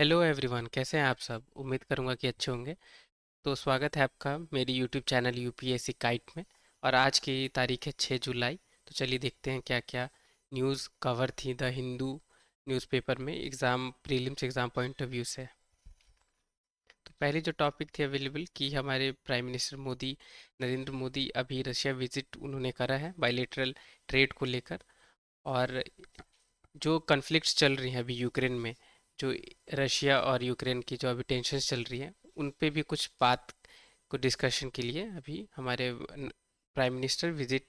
Hello everyone, कैसे हैं आप सब। उम्मीद करूंगा कि अच्छे होंगे। तो स्वागत है आपका मेरी यूट्यूब चैनल यूपीएससी काइट में। और आज की तारीख है 6 जुलाई। तो चलिए देखते हैं क्या क्या न्यूज़ कवर थी द हिंदू न्यूज़पेपर में exam prelims exam point of view से। तो पहली जो टॉपिक थी अवेलेबल कि हमारे प्राइम मिनिस्टर मोदी नरेंद्र मोदी अभी रशिया विजिट उन्होंने करा है बायलेटरल ट्रेड को लेकर। और जो कन्फ्लिक्ट्स चल रही हैं अभी यूक्रेन में, जो रशिया और यूक्रेन की जो अभी टेंशन्स चल रही हैं, उन पे भी कुछ बात को डिस्कशन के लिए अभी हमारे प्राइम मिनिस्टर विजिट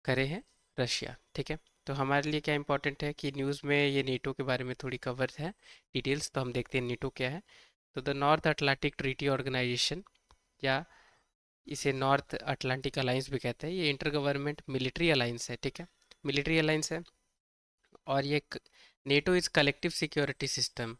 करे हैं रशिया। ठीक है। तो हमारे लिए क्या इम्पोर्टेंट है कि न्यूज़ में ये नेटो के बारे में थोड़ी कवर है डिटेल्स। तो हम देखते हैं नेटो क्या है। तो the North Atlantic Treaty Organization, या इसे नॉर्थ अटलांटिक अलायंस भी कहते हैं, ये इंटर गवर्नमेंट मिलिट्री अलायंस है। ठीक है, मिलिट्री अलायंस है। और ये NATO is collective security system.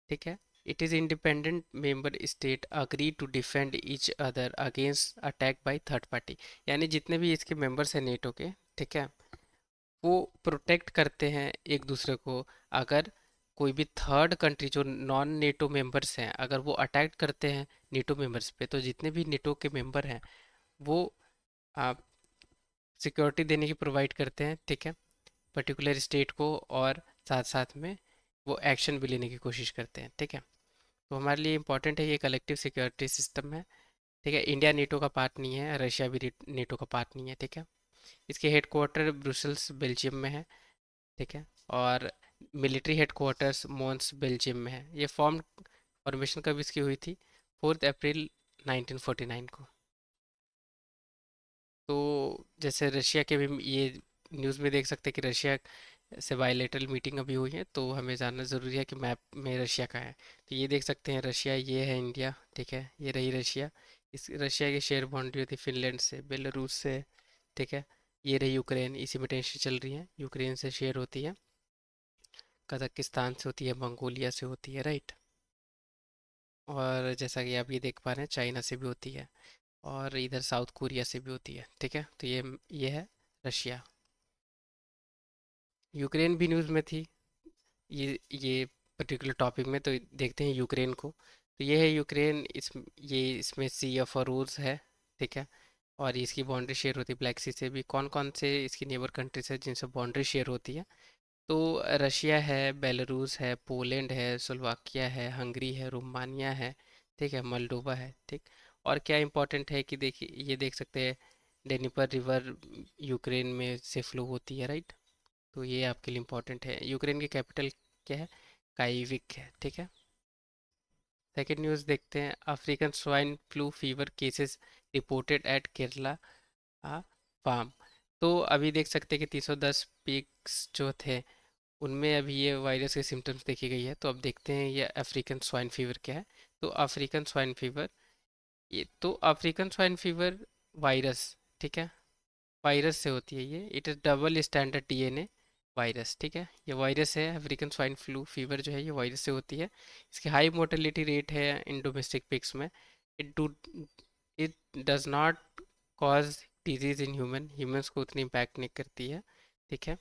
ठीक है। It is independent member state agree to defend each other against attack by third party. यानी जितने भी इसके मेंबर्स हैं नेटो के, ठीक है, वो प्रोटेक्ट करते हैं एक दूसरे को। अगर कोई भी थर्ड कंट्री जो नॉन नेटो मेंबर्स हैं, अगर वो अटैक करते हैं नेटो मेंबर्स पे, तो जितने भी नेटो के मेंबर हैं वो सिक्योरिटी देने की प्रोवाइड करते हैं। ठीक है, पर्टिकुलर स्टेट को। और साथ साथ में वो एक्शन भी लेने की कोशिश करते हैं। ठीक है। तो हमारे लिए इम्पोर्टेंट है, ये कलेक्टिव सिक्योरिटी सिस्टम है। ठीक है। इंडिया नेटो का पार्ट नहीं है, रशिया भी नेटो का पार्ट नहीं है। ठीक है। इसके हेडक्वार्टर ब्रुसल्स बेल्जियम में है। ठीक है। और मिलिट्री हेडक्वार्टर्स मोन्स बेल्जियम में है। ये फॉर्मेशन कब इसकी हुई थी? 4 अप्रैल 1949 को। तो जैसे रशिया के भी ये न्यूज़ में देख सकते हैं कि रशिया से बायलेटरल मीटिंग अभी हुई है, तो हमें जानना ज़रूरी है कि मैप में रशिया का है। तो ये देख सकते हैं रशिया, ये है इंडिया। ठीक है, ये रही रशिया। इस रशिया की शेयर बाउंड्री होती है फिनलैंड से, बेलारूस से। ठीक है। ये रही यूक्रेन, इसी में टेंशन चल रही है। यूक्रेन से शेयर होती है, कजाकिस्तान से होती है, मंगोलिया से होती है, राइट। और जैसा कि आप ये देख पा रहे हैं, चाइना से भी होती है, और इधर साउथ कोरिया से भी होती है। ठीक है। तो ये है रशिया। यूक्रेन भी न्यूज़ में थी ये पर्टिकुलर टॉपिक में। तो देखते हैं यूक्रेन को। तो ये है यूक्रेन। ये इसमें सी ऑफ अरूज है। ठीक है। और इसकी बाउंड्री शेयर होती है ब्लैक सी से भी। कौन कौन से इसकी नेबर कंट्रीज है जिनसे बाउंड्री शेयर होती है? तो रशिया है, बेलारूस है, पोलैंड है, स्लोवाकिया है, हंगरी है, रोमानिया है। ठीक है, मोल्डोवा है। ठीक। और क्या इम्पोर्टेंट है कि देखिए, ये देख सकते हैं डेनिपर रिवर यूक्रेन में से फ्लो होती है, राइट। तो ये आपके लिए इम्पोर्टेंट है। यूक्रेन की कैपिटल क्या है? काइविक है। ठीक है। सेकेंड न्यूज़ देखते हैं। African swine flu fever cases reported at Kerala farm. तो अभी देख सकते हैं कि 310 पिग्स जो थे, उनमें अभी ये वायरस के सिम्टम्स देखी गई है। तो अब देखते हैं ये अफ्रीकन स्वाइन फीवर क्या है। तो अफ्रीकन स्वाइन फीवर, ये अफ्रीकन स्वाइन फीवर वायरस, ठीक है, वायरस से होती है ये। It is double standard DNA virus. ठीक है, ये वायरस है। अफ्रीकन स्वाइन फ्लू फीवर जो है ये वायरस से होती है। इसकी हाई मोर्टेलिटी रेट है इन डोमेस्टिक पिग्स में। It do it does not cause disease in humans को उतनी इम्पैक्ट नहीं करती है। ठीक है।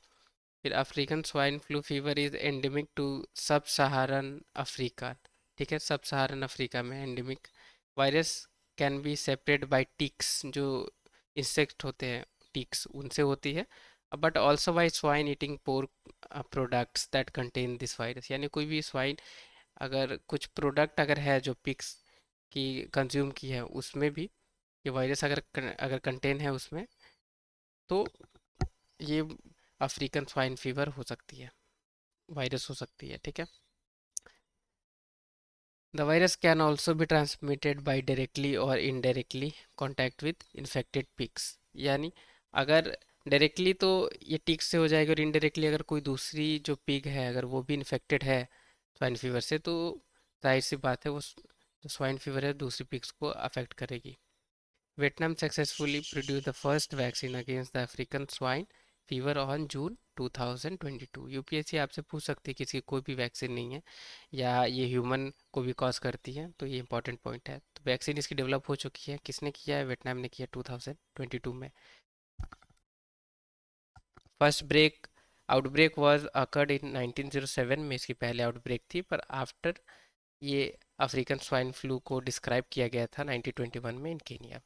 फिर African swine flu fever is endemic to sub Saharan Africa. ठीक है, सब सहारन अफ्रीका में endemic. Virus can be separate by ticks, जो इंसेक्ट होते हैं, टिक्स, उनसे होती है। But also by swine eating pork products that contain this virus. यानी कोई भी स्वाइन, अगर कुछ प्रोडक्ट अगर है जो पिग्स की कंज्यूम की है, उसमें भी ये वायरस अगर कंटेन है उसमें, तो ये अफ्रीकन स्वाइन फीवर हो सकती है, वायरस हो सकती है। ठीक है। The virus can also be transmitted by directly और indirectly contact with infected pigs. यानी अगर डायरेक्टली तो ये टिक से हो जाएगी, और इनडायरेक्टली अगर कोई दूसरी जो पिग है अगर वो भी इन्फेक्टेड है स्वाइन फीवर से, तो जाहिर सी बात है वो जो स्वाइन फीवर है दूसरी पिग्स को अफेक्ट करेगी। Vietnam successfully produce the first vaccine against the African swine fever on June 2022। UPSC आपसे पूछ सकती है कि इसकी कोई भी वैक्सीन नहीं है, या ये ह्यूमन को भी कॉज करती है, तो ये इंपॉर्टेंट पॉइंट है। तो वैक्सीन इसकी डेवलप हो चुकी है। किसने किया है? वियतनाम ने किया 2022 में। First break outbreak was occurred in 1907 में, इसकी पहले आउटब्रेक थी। पर आफ्टर ये अफ्रीकन स्वाइन फ्लू को डिस्क्राइब किया गया था 1921 में इन केनिया।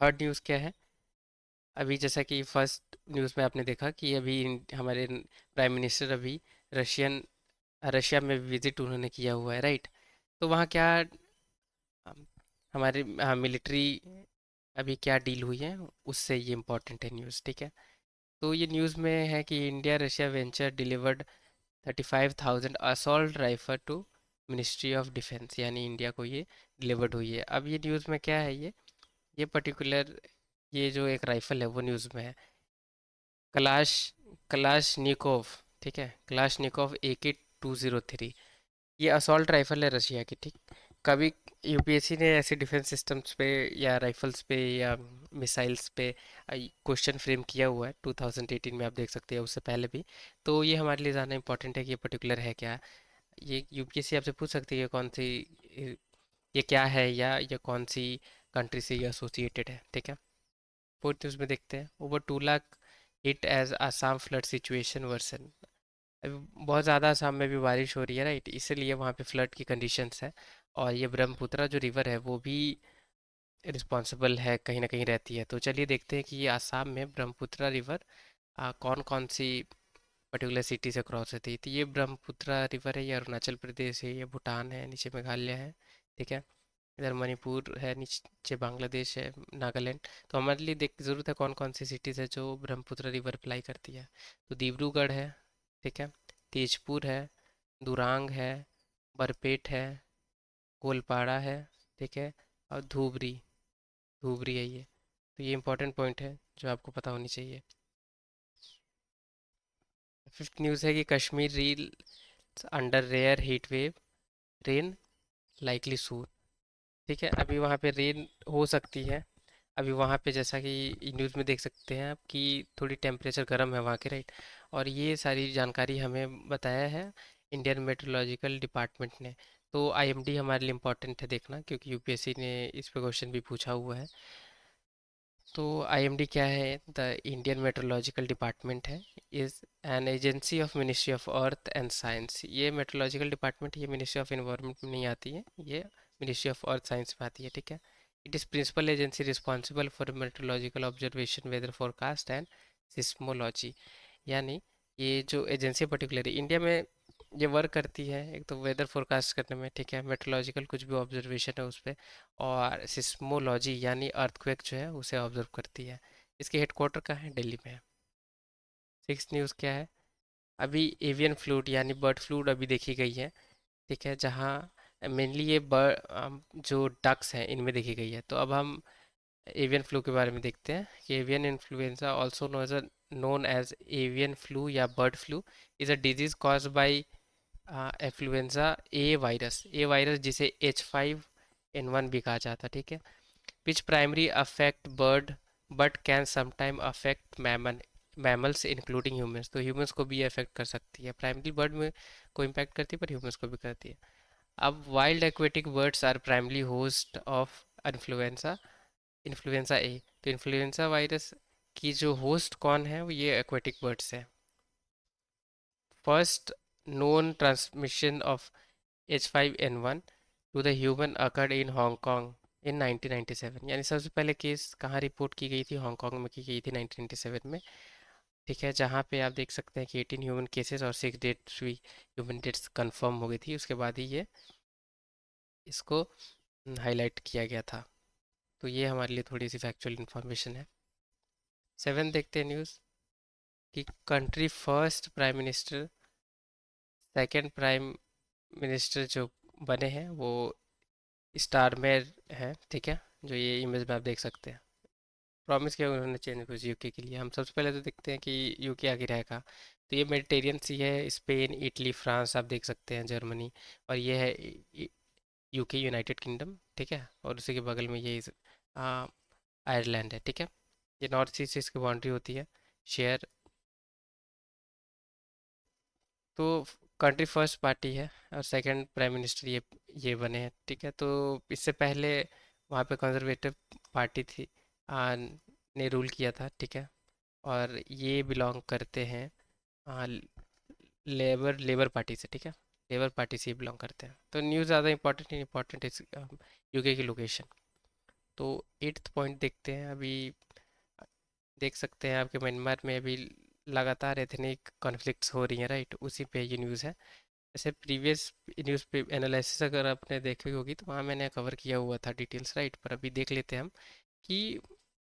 थर्ड न्यूज़ क्या है? अभी जैसा कि फर्स्ट न्यूज़ में आपने देखा कि अभी हमारे प्राइम मिनिस्टर अभी रशियन रशिया में विजिट उन्होंने किया हुआ है, राइट? तो वहाँ क्या हम- हमारे मिलिट्री अभी क्या डील हुई है, उससे ये इम्पोर्टेंट है न्यूज़, ठीक है? तो ये न्यूज़ में है कि India Russia venture delivered 35,000 assault rifle to ministry of defence, यानी इंडिया को ये डिलीवर्ड हुई है। अब ये न्यूज़ में क्या है, ये पर्टिकुलर ये जो एक राइफल है वो न्यूज़ में है। कलाश कलाशनिकोव, ठीक है, कलाशनिकोव AK-203, ये असॉल्ट राइफल है रशिया की, ठीक। कभी यूपीएससी ने ऐसे डिफेंस सिस्टम्स पे या राइफल्स पे या मिसाइल्स पे क्वेश्चन फ्रेम किया हुआ है 2018 में, आप देख सकते हैं, उससे पहले भी। तो ये हमारे लिए जानना इंपॉर्टेंट है कि ये पर्टिकुलर है क्या। ये यूपीएससी आपसे पूछ सकती है कौन सी ये क्या है, या ये कौन सी कंट्री से ये एसोसिएटेड है, ठीक है। फोर्थ न्यूज़ में देखते हैं, over 2 lakh hit as Assam flood situation worsen. अभी बहुत ज़्यादा असम में भी बारिश हो रही है, राइट, इसीलिए वहाँ पे फ्लड की कंडीशंस है। और ये ब्रह्मपुत्रा जो रिवर है वो भी रिस्पॉन्सिबल है, कहीं ना कहीं रहती है। तो चलिए देखते हैं कि ये असम में ब्रह्मपुत्रा रिवर कौन कौन सी पर्टिकुलर सिटी से क्रॉस होती है। तो ये ब्रह्मपुत्रा रिवर है, ये अरुणाचल प्रदेश है, ये भूटान है, नीचे मेघालय है, ठीक है, इधर मणिपुर है, नीचे बांग्लादेश है, नागालैंड। तो हमारे लिए देख ज़रूरत है कौन कौन सी सिटीज़ है जो ब्रह्मपुत्र रिवर अप्लाई करती है। तो डिब्रूगढ़ है, ठीक है, तेजपुर है, दुरांग है, बरपेट है, गोलपाड़ा है, ठीक है, और धूबरी धूबरी है ये। तो ये इंपॉर्टेंट पॉइंट है जो आपको पता होनी चाहिए। फिफ्थ न्यूज़ है कि Kashmir reel under rare heat wave, rain likely soon, ठीक है। अभी वहाँ पे रेन हो सकती है। अभी वहाँ पे जैसा कि न्यूज़ में देख सकते हैं आप कि थोड़ी टेम्परेचर गर्म है वहाँ की, राइट। और ये सारी जानकारी हमें बताया है इंडियन मेट्रोलॉजिकल डिपार्टमेंट ने। तो आईएमडी हमारे लिए इम्पोर्टेंट है देखना, क्योंकि यूपीएससी ने इस पे क्वेश्चन भी पूछा हुआ है। तो आईएमडी क्या है? द इंडियन मेट्रोलॉजिकल डिपार्टमेंट है, is an agency of ministry of earth and science. ये मेट्रोलॉजिकल डिपार्टमेंट, ये मिनिस्ट्री ऑफ इन्वायरमेंट में नहीं आती है, ये मिनिस्ट्री ऑफ अर्थ साइंस में आती है, ठीक है। It is principal agency responsible for meteorological observation, weather forecast and seismology. यानी ये जो एजेंसी पर्टिकुलर इंडिया में ये वर्क करती है, एक तो वेदर फोरकास्ट करने में, ठीक है, मेट्रोलॉजिकल कुछ भी ऑब्जर्वेशन है उस पर, और सिस्मोलॉजी यानी अर्थक्वेक जो है उसे ऑब्जर्व करती है। इसके हेडक्वार्टर कहाँ है? दिल्ली में है। सिक्स न्यूज़ क्या है? अभी एवियन फ्लूड यानी बर्ड फ्लूड अभी देखी गई है, ठीक है, जहाँ मेनली ये बर्ड जो डक्स हैं इनमें देखी गई है। तो अब हम एवियन फ्लू के बारे में देखते हैं कि avian influenza also known as avian flu या bird flu is a disease cause by influenza A virus जिसे H5N1 भी कहा जाता है, ठीक है, which primary affect bird but can sometime affect mammals including humans. तो ह्यूमंस को भी अफेक्ट कर सकती है, प्राइमरी बर्ड में को इम्पैक्ट करती है पर ह्यूमंस को भी करती है। अब wild aquatic birds are primary host of influenza influenza A. तो इन्फ्लुएंजा वायरस की जो होस्ट कौन है वो ये एक्वेटिक बर्ड्स है। First known transmission of H5N1 to the human occurred in Hong Kong in 1997। यानी सबसे पहले केस कहाँ रिपोर्ट की गई थी? हांगकांग में की गई थी 1997 में, ठीक है, जहाँ पे आप देख सकते हैं कि 18 ह्यूमन केसेस और 6 डेथ्स हुई, ह्यूमन डेथ्स कंफर्म हो गई थी। उसके बाद ही ये इसको हाईलाइट किया गया था। तो ये हमारे लिए थोड़ी सी फैक्चुअल इन्फॉर्मेशन है। सेवन देखते हैं न्यूज़ कि country first prime minister, second prime minister जो बने हैं वो स्टारमेर है, ठीक है, जो ये इमेज में आप देख सकते हैं। प्रॉमिस किया उन्होंने चेंज कुछ यूके के लिए। हम सबसे पहले तो देखते हैं कि यूके आगे रहेगा। तो ये मेडिटेरियन सी है, स्पेन, इटली, फ्रांस, आप देख सकते हैं, जर्मनी, और ये है यूके, यूनाइटेड किंगडम, ठीक है, और उसी के बगल में ये आ, आयरलैंड है, ठीक है। ये नॉर्थ ईस्ट से इसकी बाउंड्री होती है शेयर। तो कंट्री फर्स्ट पार्टी है और सेकंड प्राइम मिनिस्टर ये बने हैं, ठीक है। तो इससे पहले वहाँ पे कंजर्वेटिव पार्टी थी, ने रूल किया था, ठीक है, और ये बिलोंग करते हैं लेबर लेबर पार्टी से, ठीक है। लेबर पार्टी से बिलोंग करते हैं, तो न्यूज़ ज़्यादा इंपॉर्टेंट नहीं, इंपॉर्टेंट इस यूके की लोकेशन। तो एट्थ पॉइंट देखते हैं अभी। देख सकते हैं आपके म्यांमार में अभी लगातार एथनिक कॉन्फ्लिक्ट्स हो रही हैं, राइट, उसी पे ये न्यूज़ है। जैसे प्रीवियस न्यूज़ पे एनालिसिस अगर आपने देखी होगी तो वहाँ मैंने कवर किया हुआ था डिटेल्स, राइट, पर अभी देख लेते हैं हम कि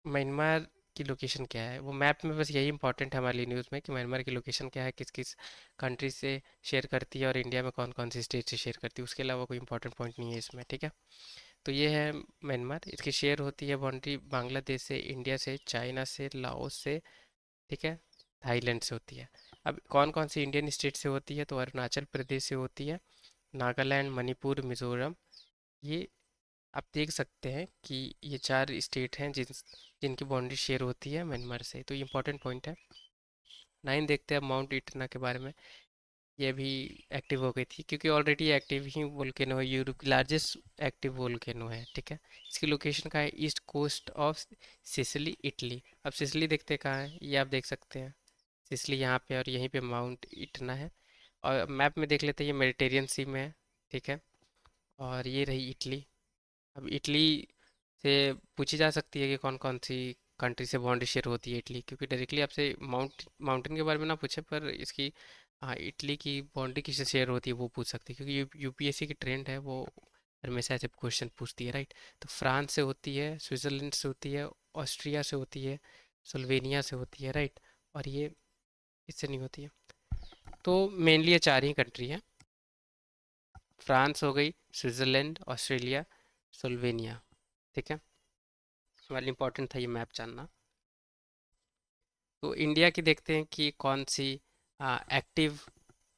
म्यांमार की लोकेशन क्या है। वो मैप में बस यही इंपॉर्टेंट है हमारे लिए न्यूज़ में कि म्यांमार की लोकेशन क्या है, किस किस कंट्री से शेयर करती है और इंडिया में कौन कौन सी स्टेट से शेयर करती है। उसके अलावा कोई इंपॉर्टेंट पॉइंट नहीं है इसमें, ठीक है। तो ये है म्यांमार। इसकी शेयर होती है बाउंड्री बांग्लादेश से, इंडिया से, चाइना से, लाओस से, ठीक है, थाईलैंड से होती है। अब कौन कौन सी इंडियन स्टेट से होती है, तो अरुणाचल प्रदेश से होती है, नागालैंड, मणिपुर, मिजोरम। ये आप देख सकते हैं कि ये चार स्टेट हैं जिनकी बाउंड्री शेयर होती है म्यांमार से, तो ये इंपॉर्टेंट पॉइंट है। नाइन देखते हैं माउंट इटना के बारे में। ये भी एक्टिव हो गई थी क्योंकि ऑलरेडी एक्टिव ही वोल्केनो है, यूरोप की लार्जेस्ट एक्टिव वोल्केनो है, ठीक है। इसकी लोकेशन का है east coast of Sicily, Italy. अब सिसिली देखते हैं कहाँ है, ये आप देख सकते हैं। सिसिली यहाँ पे और यहीं पे माउंट इटना है। और मैप में देख लेते हैं, ये मेडिटेरियन सी में है, ठीक है। और ये रही इटली। अब इटली से पूछी जा सकती है कि कौन कौन सी कंट्री से बाउंड्री शेयर होती है इटली, क्योंकि डायरेक्टली आपसे माउंटेन के बारे में ना पूछे, पर इसकी, हाँ, इटली की बाउंड्री किससे शेयर होती है वो पूछ सकती है, क्योंकि यूपीएससी की ट्रेंड है वो हमेशा ऐसे क्वेश्चन पूछती है, राइट। तो फ्रांस से होती है, स्विट्ज़रलैंड से होती है, ऑस्ट्रिया से होती है, स्लोवेनिया से होती है, राइट। और ये इससे नहीं होती है। तो मेनली ये चार ही कंट्री हैं। फ्रांस हो गई, स्विट्ज़रलैंड, ऑस्ट्रेलिया, स्लोवेनिया, ठीक है। वाली इंपॉर्टेंट था ये मैप जानना। तो इंडिया की देखते हैं कि कौन सी एक्टिव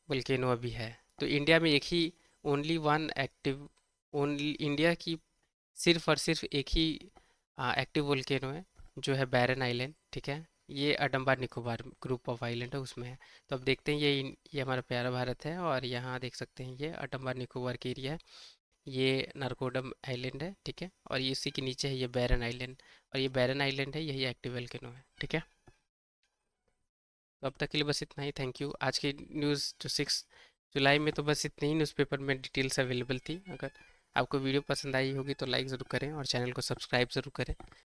वोल्केनो अभी है। तो इंडिया में एक ही, only one active, only India की सिर्फ और सिर्फ एक ही एक्टिव वोल्केनो है, जो है बैरन आइलैंड, ठीक है। ये अडम्बा निकोबार ग्रुप ऑफ आइलैंड है, उसमें है। तो अब देखते हैं ये हमारा प्यारा भारत है, और यहाँ देख सकते हैं ये अडम्बा निकोबार की एरिया है। ये नारकोडम आइलैंड है, ठीक है। और ये इसी के नीचे है ये बैरन आइलैंड, और ये बैरन आइलैंड है, यही एक्टिव वोल्केनो है, ठीक है। तो अब तक के लिए बस इतना ही, थैंक यू। आज की न्यूज़ जो 6 जुलाई में, तो बस इतनी ही न्यूज़पेपर में डिटेल्स अवेलेबल थी। अगर आपको वीडियो पसंद आई होगी तो लाइक ज़रूर करें और चैनल को सब्सक्राइब ज़रूर करें।